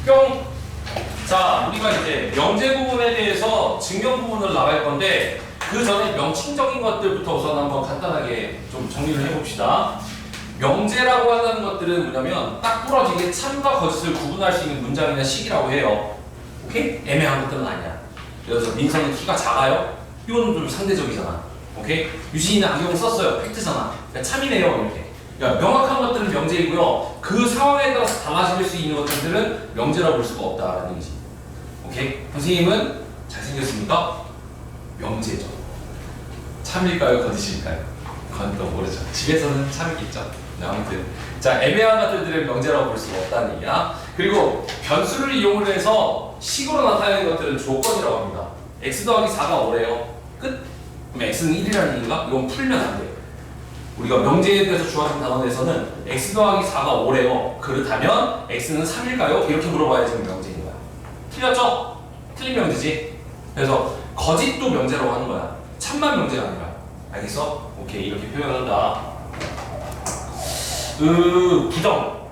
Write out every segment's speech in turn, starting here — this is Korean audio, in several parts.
뿅! 자, 우리가 이제 명제 부분에 대해서 증명 부분을 나갈 건데 그 전에 명칭적인 것들부터 우선 한번 간단하게 좀 정리를 해봅시다. 명제라고 하는 것들은 뭐냐면 딱 부러지게 참과 거짓을 구분할 수 있는 문장이나 식이라고 해요. 오케이? 애매한 것들은 아니야. 그래서 민성은 키가 작아요? 이거는 좀 상대적이잖아. 오케이? 유진이는 안경을 썼어요. 팩트잖아. 그러니까 참이네요. 이렇게. 그러니까 명확한 것들은 명제이고요. 그 상황에 따라서 달라질 수 있는 것들은 명제라고 볼 수가 없다라는 얘기지. 오케이? 선생님은 잘생겼습니까? 명제죠. 참일까요? 거짓일까요? 그건 또 모르죠. 집에서는 참이겠죠. 아무튼 자, 애매한 것들은 명제라고 볼 수가 없다는 얘기야. 그리고 변수를 이용을 해서 식으로 나타내는 것들은 조건이라고 합니다. x 더하기 4가 5래요. 끝? 그럼 x는 1이라는 얘기인가? 이건 풀면 안 돼. 우리가 명제에 대해서 주어진 단원에서는 x 더하기 4가 5래요. 그렇다면 x는 3일까요? 이렇게 물어봐야 지금 명제인 거야. 틀렸죠? 틀린 명제지? 그래서 거짓도 명제라고 하는 거야. 참만 명제가 아니라. 알겠어? 오케이, 이렇게 표현한다. 부정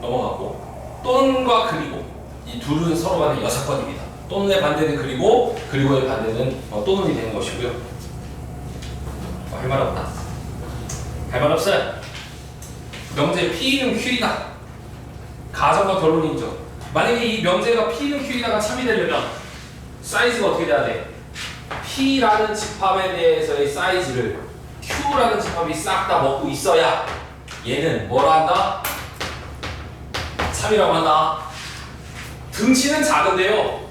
넘어갔고, 또는과 그리고 이 둘은 서로 간에 여사건입니다. 또는의 반대는 그리고, 그리고의 반대는 또는이 되는 것이고요. 할 말 없나? 할 말 없어요. 명제 P는 Q이다. 가정과 결론이죠. 만약에 이 명제가 P는 Q이다가 참이 되려면 사이즈가 어떻게 돼야 돼? P라는 집합에 대해서의 사이즈를 Q라는 집합이 싹 다 먹고 있어야 얘는 뭐라 한다? 참이라고 한다. 등치는 작은데요.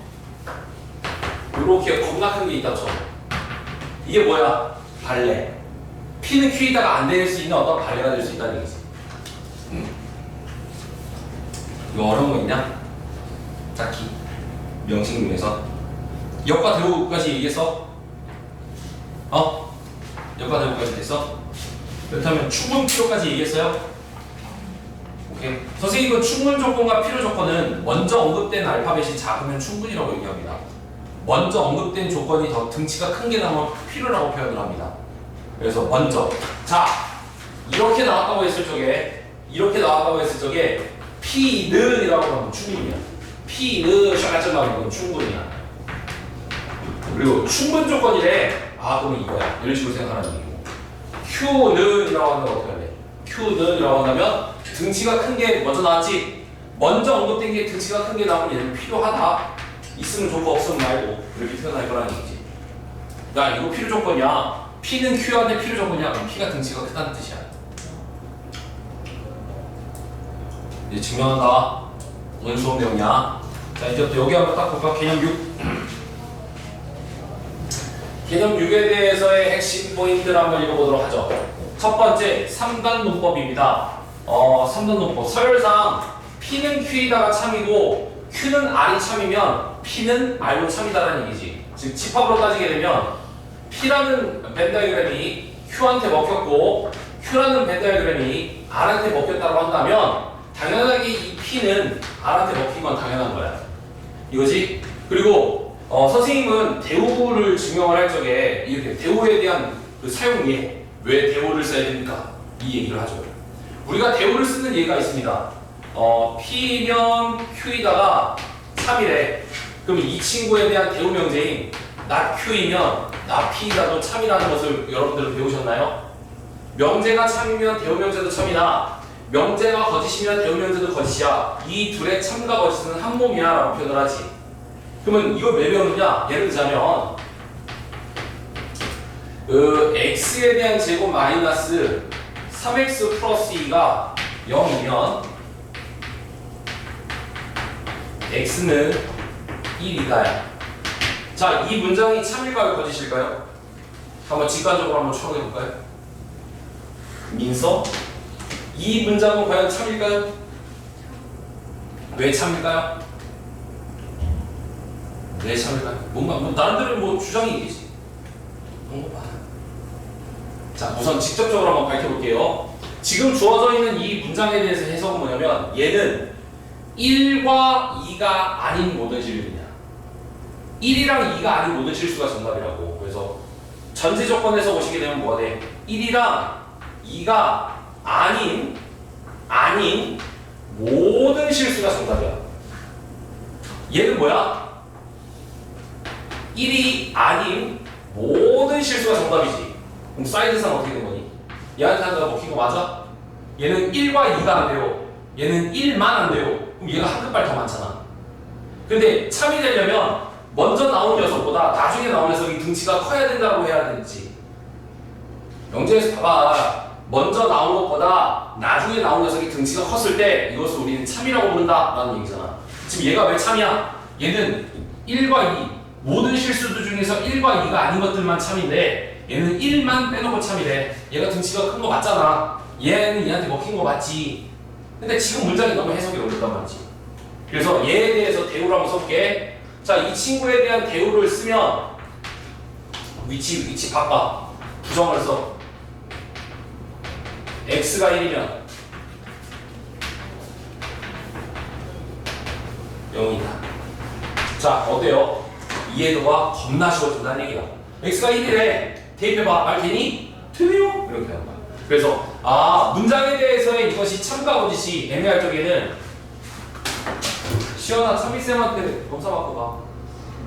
이렇게 겁나 큰 게 있다 쳐. 이게 뭐야? 발레. P는 Q이다가 안 될 수 있는 어떤 발레가 될 수 있다는 얘기지. 이거 어려운 거 있냐? 딱히 명칭 중에서 역과 대우까지 얘기했어? 역과 대우까지 됐어? 그렇다면 충분 필요까지 얘기했어요? 오케이. 선생님은 충분 조건과 필요 조건은 먼저 언급된 알파벳이 작으면 충분이라고 얘기합니다. 먼저 언급된 조건이 더 등치가 큰 게 나오면 필요라고 표현을 합니다. 그래서 먼저 자, 이렇게 나왔다고 했을 적에 P는 이라고 하면 충분이야. P는 샤가점 나오는 건 충분이야. 그리고 충분 조건이래. 그럼 이거야. 이런 식으로 생각하는 얘기고. Q는 이라고 한다면 어떻게 할래? Q는 이라고 한다면 등치가 큰 게 먼저 나왔지. 먼저 언급된 게 등치가 큰 게 나오면 얘는 필요하다. 있으면 좋고 없으면 말고 이렇게 표현할 거라는 얘기지. 야, 이거 필요 조건이야. P는 Q한테 필요 조건이야. 그럼 P가 등치가 크다는 뜻이야. 이제 증명한다. 오늘 수업 내용이야. 자, 이제부터 여기 한번 딱 볼까? 개념 6. 개념 6에 대해서의 핵심 포인트를 한번 읽어보도록 하죠. 첫 번째, 3단 문법입니다. 3단 문법. 서열상 P는 Q이다가 참이고 Q는 R이 참이면 P는 R도 참이다라는 얘기지. 즉, 집합으로 따지게 되면 P라는 벤 다이어그램이 Q한테 먹혔고 Q라는 벤 다이어그램이 R한테 먹혔다고 한다면 당연하게 이 P는 R한테 먹힌 건 당연한 거야. 이거지? 그리고 선생님은 대우를 증명을 할 적에 이렇게 대우에 대한 그 사용예, 왜 대우를 써야 됩니까? 이 얘기를 하죠. 우리가 대우를 쓰는 예가 있습니다. P면 Q이다가 3이래. 그럼 이 친구에 대한 대우 명제인 not Q이면 not P이다도 참이라는 것을 여러분들은 배우셨나요? 명제가 참이면 대우 명제도 참이다. 명제가 거짓이면 대우 명제도 거짓이야. 이 둘의 참과 거짓은 한 몸이야 라고 표현을 하지. 그러면 이걸 왜 배우느냐? 예를 들자면 x에 대한 제곱 마이너스 3x 플러스 2가 0이면 x는 1이다. 자, 이 문장이 참일까요? 거짓일까요? 한번 직관적으로 한번 추론해볼까요? 민서? 이 문장은 과연 참일까요? 왜 참일까요? 왜 참일까요? 뭔가 나름대로 주장이 있겠지. 자, 우선 직접적으로 한번 밝혀볼게요. 지금 주어져 있는 이 문장에 대해서 해석은 뭐냐면 얘는 1과 2가 아닌 모든 실수냐. 1이랑 2가 아닌 모든 실수가 정답이라고. 그래서 전제 조건에서 보시게 되면 뭐가 돼? 1이랑 2가 아닌 모든 실수가 정답이야. 얘는 뭐야? 1이 아닌 모든 실수가 정답이지. 그럼 사이드상 어떻게 된 거니? 얘한테 하다가 먹힌 거 맞아? 얘는 1과 2가 안 돼요. 얘는 1만 안 돼요. 그럼 얘가 한 끗발 더 많잖아. 근데 참이 되려면 먼저 나온 녀석보다 나중에 나온 녀석이 등치가 커야 된다고 해야 되지. 영재에서 봐봐. 먼저 나온 것보다 나중에 나온 녀석이 등치가 컸을 때 이것을 우리는 참이라고 부른다 라는 얘기잖아. 지금 얘가 왜 참이야? 얘는 1과 2 모든 실수들 중에서 1과 2가 아닌 것들만 참인데 얘는 1만 빼놓고 참이래. 얘가 등치가 큰 거 맞잖아. 얘는 얘한테 먹힌 거 맞지. 근데 지금 문장이 너무 해석이 어렵단 말이지. 그래서 얘에 대해서 대우를 한번 써볼게. 자, 이 친구에 대한 대우를 쓰면 위치 바꿔. 부정을 써. x가 1이면 0이다. 자, 어때요? 이해도가 겁나 쉬워진다는 얘기야. x가 1이래. 대입해봐. 말 되니? 되네요. 이렇게 하는 거야. 그래서 문장에 대해서의 이것이 참과 거짓이 애매할 적에는 시연아 참이쌤한테 검사 받고 가.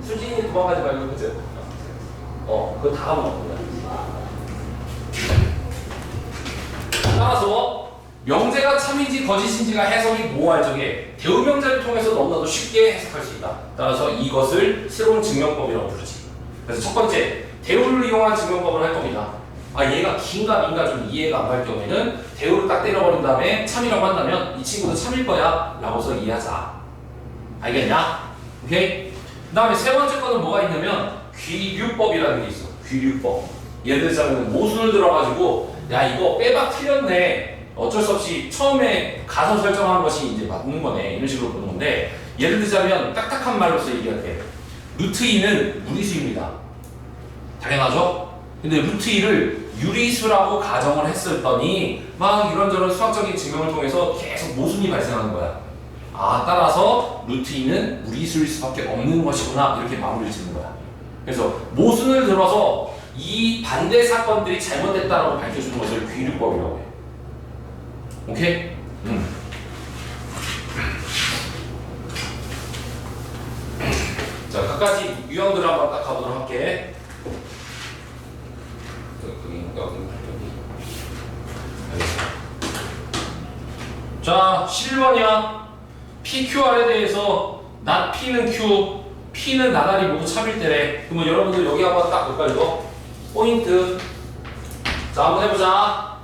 수진이 도망가지 말고 그죠? 그거 다 하면 없구나. 따라서 명제가 참인지 거짓인지가 해석이 모호할 적에 대우 명제를 통해서 너무나도 쉽게 해석할 수 있다. 따라서 이것을 새로운 증명법이라고 부르지. 그래서 첫 번째, 대우를 이용한 증명법을 할 겁니다. 얘가 긴가 민가 좀 이해가 안 갈 경우에는 대우를 딱 때려버린 다음에 참이라고 한다면 이 친구도 참일 거야 라고서 이해하자. 알겠냐? 오케이? 그 다음에 세 번째 거는 뭐가 있냐면 귀류법이라는 게 있어. 귀류법. 예를 들자면 모순을 들어가지고 야 이거 빼박 틀렸네. 어쩔 수 없이 처음에 가서 설정한 것이 이제 맞는 거네. 이런 식으로 보는 건데 예를 들자면 딱딱한 말로서 얘기할게. 루트 2는 무리수입니다. 당연하죠? 근데 루트 2를 유리수라고 가정을 했었더니 막 이런저런 수학적인 증명을 통해서 계속 모순이 발생하는 거야. 따라서 루트 2는 무리수일 수밖에 없는 것이구나 이렇게 마무리를 짓는 거야. 그래서 모순을 들어서 이 반대 사건들이 잘못됐다라고 밝혀주는 것을 귀류법이라고 해. 오케이? 자, 각가지 유형들을 한번 딱 가보도록 할게. 자, 11번이야. PQR에 대해서 not P는 Q, P는 나날이 모두 참일 때래. 그러면 여러분들 여기 한번 딱 볼까요? 이거? 포인트. 자, 한번 해보자.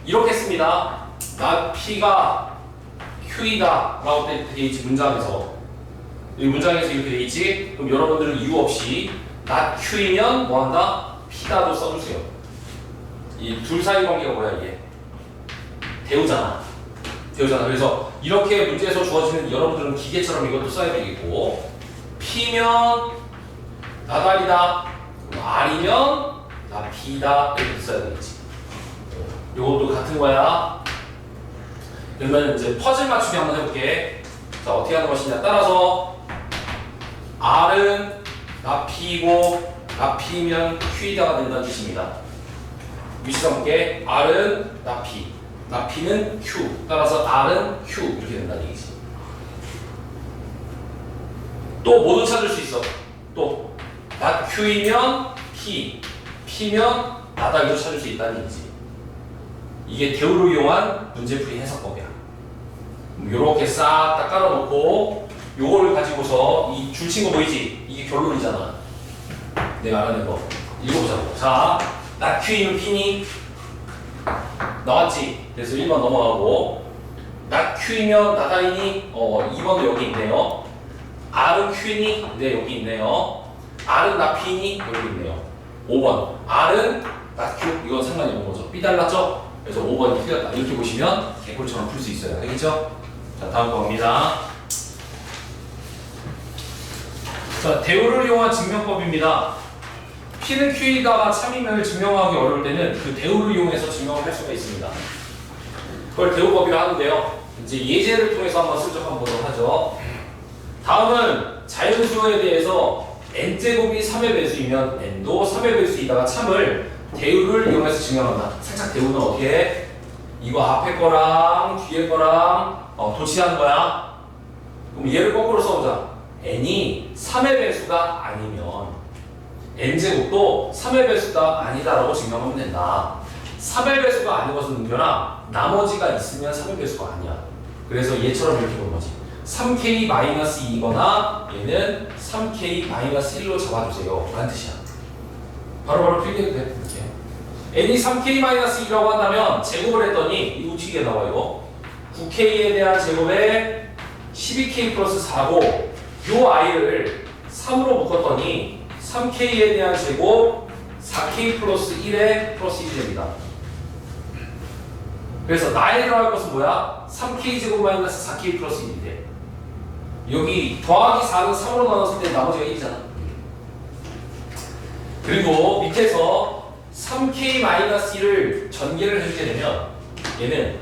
이렇게 씁니다. not P가 Q이다 라고 돼 있지, 문장에서. 이 문장에서 이렇게 돼 있지? 그럼 여러분들은 이유 없이 not Q이면 뭐 한다? P다도 써주세요. 이 둘 사이 관계가 뭐야, 이게? 대우잖아. 그래서 이렇게 문제에서 주어지는 여러분들은 기계처럼 이것도 써야 되겠고, P면 나달이다, R이면 나 B다 이렇게 써야 되겠지. 이것도 같은 거야. 그러면 이제 퍼즐 맞추기 한번 해볼게. 자, 어떻게 하는 것이냐 따라서 R은 나 P이고 나 P면 Q이다가 된다는 뜻입니다. 위치상 볼게. R은 나 P, 나 P는 Q, 따라서 R은 Q 이렇게 된다는 얘기지. 또 모두 찾을 수 있어. 또 나 Q이면 P, P면 나다 이렇게 찾을 수 있다는 얘기지. 이게 대우를 이용한 문제풀이 해석법이야. 요렇게 싹 다 깔아놓고 요거를 가지고서 이 줄 친 거 보이지? 이게 결론이잖아. 내가 알아낸 거. 읽어보자고. 자, 나 Q이면 P니? 나왔지? 그래서 1번 넘어가고, 나 Q이면 나다이니? 2번도 여기 있네요. R은 Q니? 네, 여기 있네요. R은 나 P니? 여기 있네요. 5번. R은 나 Q? 이건 상관이 없는 거죠. B 달랐죠? 그래서 5번이 틀렸다. 이렇게 보시면 개꿀처럼 풀 수 있어요. 알겠죠? 자, 다음 거 갑니다. 자, 대우를 이용한 증명법입니다. P는 Q이다가 참임을 증명하기 어려울 때는 그 대우를 이용해서 증명을 할 수가 있습니다. 그걸 대우법이라 하는데요. 이제 예제를 통해서 한번 슬쩍 한번 보도록 하죠. 다음은 자연수에 대해서 n제곱이 3의 배수이면 n도 3의 배수이다가 참을 대우를 이용해서 증명한다. 살짝 대우는 어떻게 해? 이거 앞에 거랑 뒤에 거랑 도치하는 거야. 그럼 얘를 거꾸로 써보자. n이 3의 배수가 아니면 n제곱도 3의 배수가 아니다라고 증명하면 된다. 3의 배수가 아닌 것은 은결아 나머지가 있으면 3의 배수가 아니야. 그래서 얘처럼 이렇게 보는 거지. 3k-2거나 얘는 3k-1로 잡아주세요 라는 뜻이야. 바로바로 필기해도 돼. 이렇게 n이 3k-2라고 한다면 제곱을 했더니 이거 우측에 나와 이거 9k에 대한 제곱에 12k 플러스 4고 요 i를 3으로 묶었더니 3k에 대한 제곱 4k 플러스 1에 플러스 1이 됩니다. 그래서 나에 들어갈 것은 뭐야? 3k 제곱 마이너스 4k 플러스 1이 돼. 여기 더하기 4는 3으로 나눴을 때 나머지가 1이잖아. 그리고 밑에서 3k-1을 전개를 해주게 되면 얘는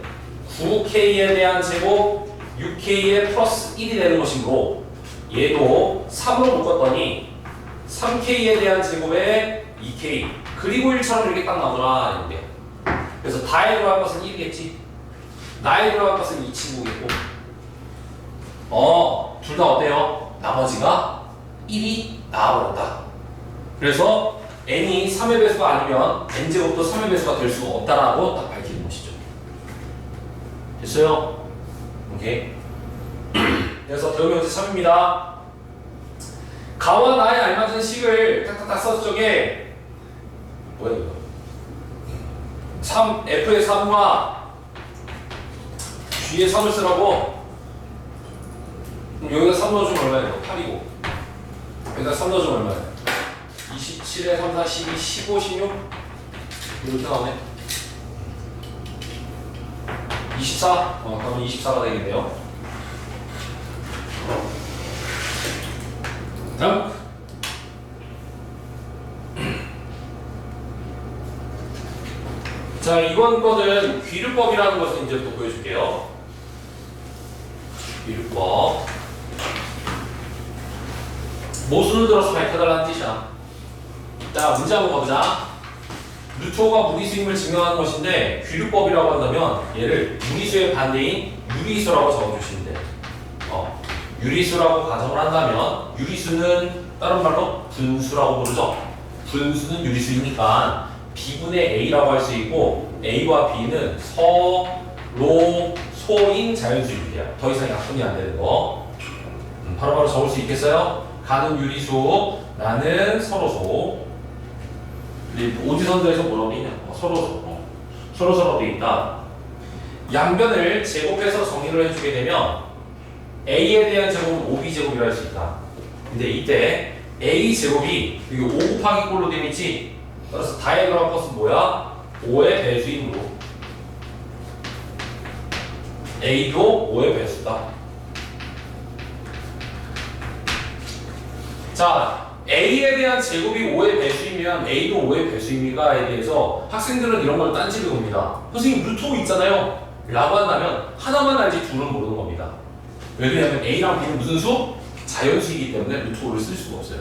9k에 대한 제곱 6k에 플러스 1이 되는 것이므로 얘도 3으로 묶었더니 3k에 대한 제곱에 2k 그리고 1처럼 이렇게 딱 나오더라 이렇게. 그래서 다에 들어갈 것은 1이겠지. 나에 들어갈 것은 이 친구겠고 둘 다 어때요? 나머지가 1이 나와버렸다. 그래서 n이 3의 배수가 아니면 n제곱도 3의 배수가 될 수가 없다라고 딱 밝히는 것이죠. 됐어요? 오케이. 그래서 배우면 문제 3입니다. 가와 나에 알맞은 식을 딱딱딱 써서 저게 뭐야 이거 3, f의 3과 g의 3을 쓰라고. 그럼 여기다 3 넣어주면 얼마예요? 8이고 여기다 3 넣어주면 얼마예요? 27에 3, 4, 12, 15, 16 이렇게 나오네. 24? 그러면 24가 되겠네요. 다음 자 이번 거는 귀류법이라는 것을 이제 또 보여줄게요. 귀류법 모순을 들어서 밝혀달라는 뜻이야. 자 문제 한번 가보자. 루트 5가 무리수임을 증명하는 것인데 귀류법이라고 한다면 얘를 무리수의 반대인 유리수라고 적어주시면 돼. 유리수라고 가정을 한다면 유리수는 다른 말로 분수라고 부르죠. 분수는 유리수이니까 B분의 A라고 할 수 있고 A와 B는 서로 소인 자연수입니다. 더 이상 약분이 안 되는 거. 바로바로 적을 수 있겠어요? 가는 유리수, 나는 서로소. 오지선도에서 뭐라고 되냐? 서로소. 서로서로 되어 있다. 양변을 제곱해서 정의를 해주게 되면 A에 대한 제곱은 5B제곱이라 할 수 있다. 근데 이때 A제곱이 여기 5 곱하기 꼴로 되어 있지? 따라서 다에 들어갈 것은 뭐야? 5의 배수이므로 A도 5의 배수다. 자, A에 대한 제곱이 5의 배수이면 A도 5의 배수입니까에 대해서 학생들은 이런 걸 딴지를 봅니다. 선생님 루트 5 있잖아요 라고 한다면 하나만 알지 둘은 모르는 겁니다. 왜냐하면 A랑 B는 무슨 수? 자연수이기 때문에 루트 5를 쓸 수가 없어요.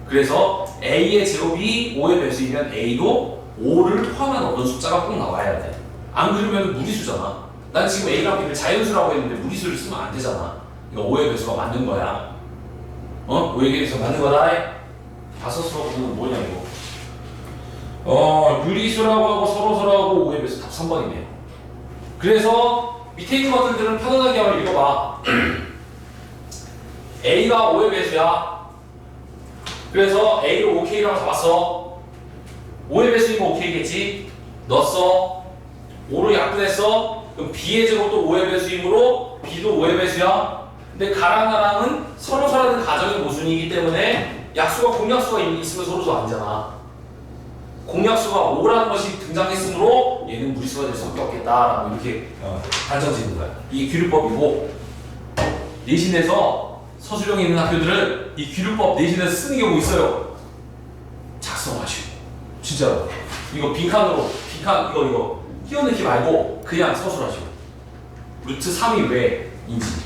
그래서 A의 제곱이 5의 배수이면 A도 5를 포함한 어떤 숫자가 꼭 나와야 돼. 안 그러면 무리수잖아. 난 지금 A랑 B를 자연수라고 했는데 무리수를 쓰면 안 되잖아. 이거 5의 배수가 맞는 거야. 5의 배수가 맞는 거다. 다섯수라고 보면 뭐냐 이거. 유리수라고 하고 서로서라고 5의 배수 답 3번이네요. 그래서 밑에 있는 것들은 편안하게 한번 읽어봐. A가 5의 배수야. 그래서 A를 5K라고 잡았어. 5의 배수이면 5K겠지? 넣었어. 5로 약분했어. 그럼 B의 제곱도 5의 배수이므로 B도 5의 배수야. 근데 가랑 나랑은 서로서라는 가정의 모순이기 때문에 약수가 공약수가 있으면 서로서 아니잖아. 공약수가 5라는 것이 등장했으므로 얘는 무리수가 될 수밖에 없겠다라고 이렇게 단정 짓는 거야. 이게 귀류법이고 내신에서 서술형이 있는 학교들은 이 귀류법 내신에서 쓰는 경우 있어요. 작성하시고 진짜로 이거 빈칸으로 이거 끼워넣기 말고 그냥 서술하시고 루트 3이 왜인지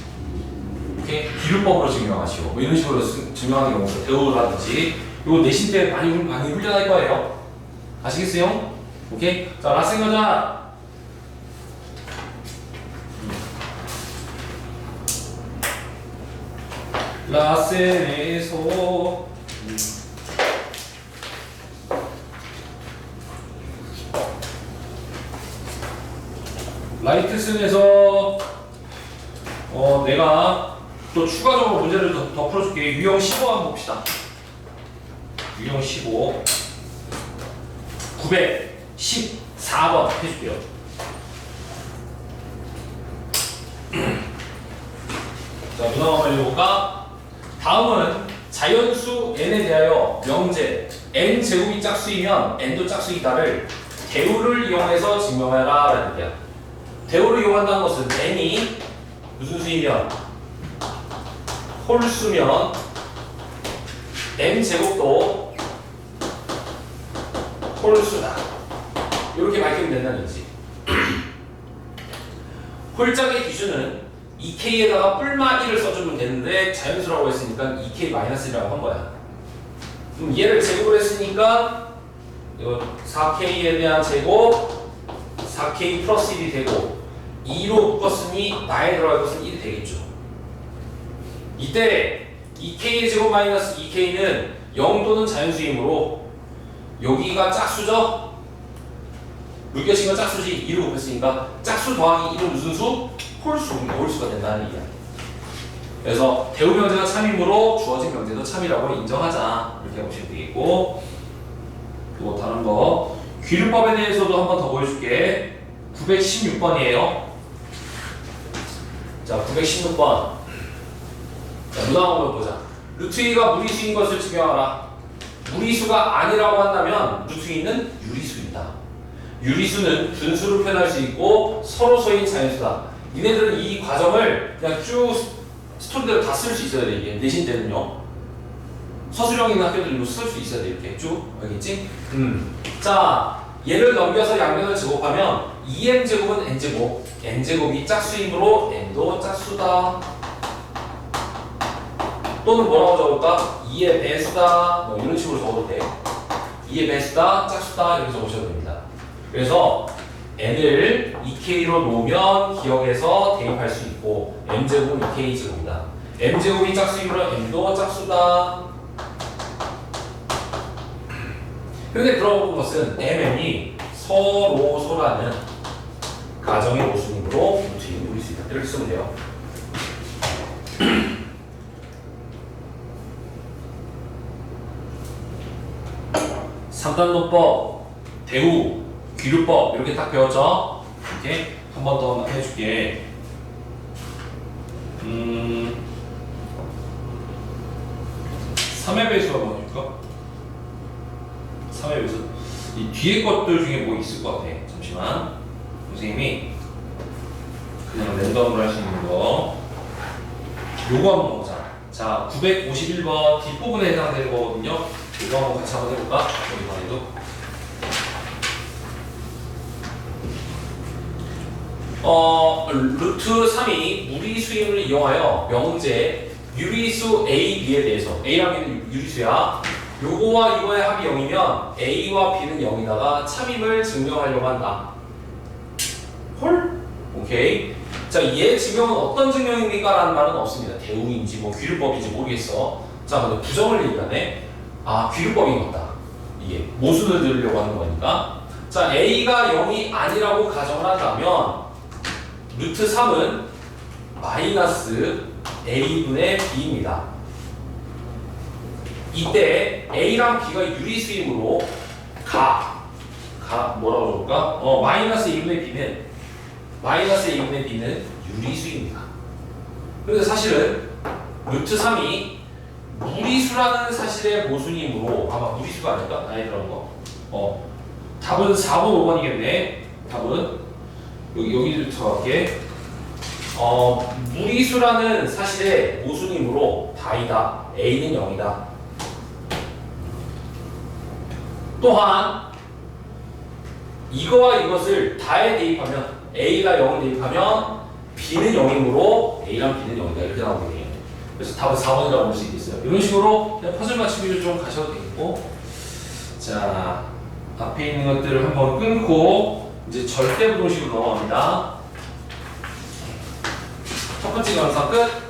오케이? 귀류법으로 증명하시고 뭐 이런 식으로 증명하는 경우가 대우라든지 이거 내신 때 많이 훈련할 거예요. 아시겠어요? 오케이? 자 라센 가자. 라센에서 라이트슨에서 내가 또 추가적으로 문제를 더 풀어줄게. 유형 15 한번 봅시다. 유형 15 914번 해줄게요. 자, 누나 한번 읽어볼까? 다음은 자연수 n에 대하여 명제 n제곱이 짝수이면 n도 짝수이다를 대우를 이용해서 증명해라 라는 얘기야. 대우를 이용한다는 것은 n이 무슨 수이면 홀수면 n제곱도 홀수다. 이렇게 밝히면 된다는 얘기지. 홀짝의 기준은 2k에다가 뿔마 1을 써주면 되는데 자연수라고 했으니까 2k-1이라고 한 거야. 그럼 얘를 제곱을 했으니까 이거 4k에 대한 제곱 4k 플러스 1이 되고 2로 묶었으니 나에 들어갈 것은 1이 되겠죠. 이때 2k의 제곱 마이너스 2k는 0도는 자연수이므로 여기가 짝수죠? 물결식은 짝수지. 2로 곱했으니까 짝수 더하기 1은 무슨 수? 홀수, 홀수가 된다는 얘기야. 그래서 대우 명제가 참이므로 주어진 명제도 참이라고 인정하자. 이렇게 보시면 되겠고, 또 다른 거 귀류법에 대해서도 한 번 더 보여줄게. 916번이에요. 자, 916번. 자, 누나 한번 보자. 루트 2가 무리수인 것을 증명하라. 무리수가 아니라고 한다면 루트 2는 유리수이다. 유리수는 분수로 표현할 수 있고 서로서인 자연수다. 니네들은 이 과정을 그냥 쭉 스토리대로 다 쓸 수 있어야 돼. 이게 내신 때는요. 서술형 있는 학교들도 쓸 수 있어야 돼. 이렇게 쭉. 알겠지? 자, 얘를 넘겨서 양면을 제곱하면 2m제곱은 n제곱, n제곱이 짝수이므로 n도 짝수다. 또는 뭐라고 적을까? 2의 배수다. 뭐 이런 식으로 적어도 돼. 2의 배수다, 짝수다 이렇게 적으셔도 됩니다. 그래서 n을 2k로 놓으면 기억해서 대입할 수 있고 m제곱은 2k제곱이다. m제곱이 짝수이므로 m도 짝수다. 근데 들어본 것은 mm이 서로소라는 가정의 모순이므로 루트인 무리수이다. 이렇게 쓰면 돼요. 3단노법, 대우, 귀류법 이렇게 딱 배웠죠? 이렇게 한 번 더 해줄게. 3의 배수가 뭐니까? 3의 배수. 이 뒤에 것들 중에 뭐 있을 것 같아. 잠시만. 선생님이 그냥 랜덤으로 할 수 있는 거. 요거 한번 보자. 자, 951번 뒷부분에 해당되는 거거든요. 이거 한번 같이 한번 해볼까? 이번에도. 루트 3이 무리수임을 이용하여 명제 유리수 A, B에 대해서 A랑 B는 유리수야. 요거와 이거의 합이 0이면 A와 B는 0이다가 참임을 증명하려고 한다. 헐? 오케이. 자, 얘 증명은 어떤 증명입니까? 라는 말은 없습니다. 대우인지 뭐 귀류법인지 모르겠어. 자, 근데 부정을 얘기하네. 아, 귀류법인 것 같다. 이게 모순을 들으려고 하는 거니까. 자, A가 0이 아니라고 가정을 한다면 루트 3은 마이너스 A분의 B입니다. 이때 A랑 B가 유리수이므로 뭐라고 그럴까? 마이너스 A분의 B는 유리수입니다. 근데 사실은 루트 3이 무리수라는 사실의 모순이므로 아마 무리수가 아닐까? 나이 들어간 거. 답은 4번, 5번이겠네. 답은 여기를 들어갈게. 무리수라는 사실의 모순이므로 다이다. A는 0이다. 또한 이거와 이것을 다에 대입하면 A가 0을 대입하면 B는 0이므로 A랑 B는 0이다. 이렇게 나오거든요. 그래서 답은 4번이라고 볼 수 있겠어요. 이런 식으로 그냥 퍼즐 맞추기를 좀 가셔도 되겠고. 자, 앞에 있는 것들을 한번 끊고 이제 절대부동식으로 넘어갑니다. 첫 번째 영상 끝.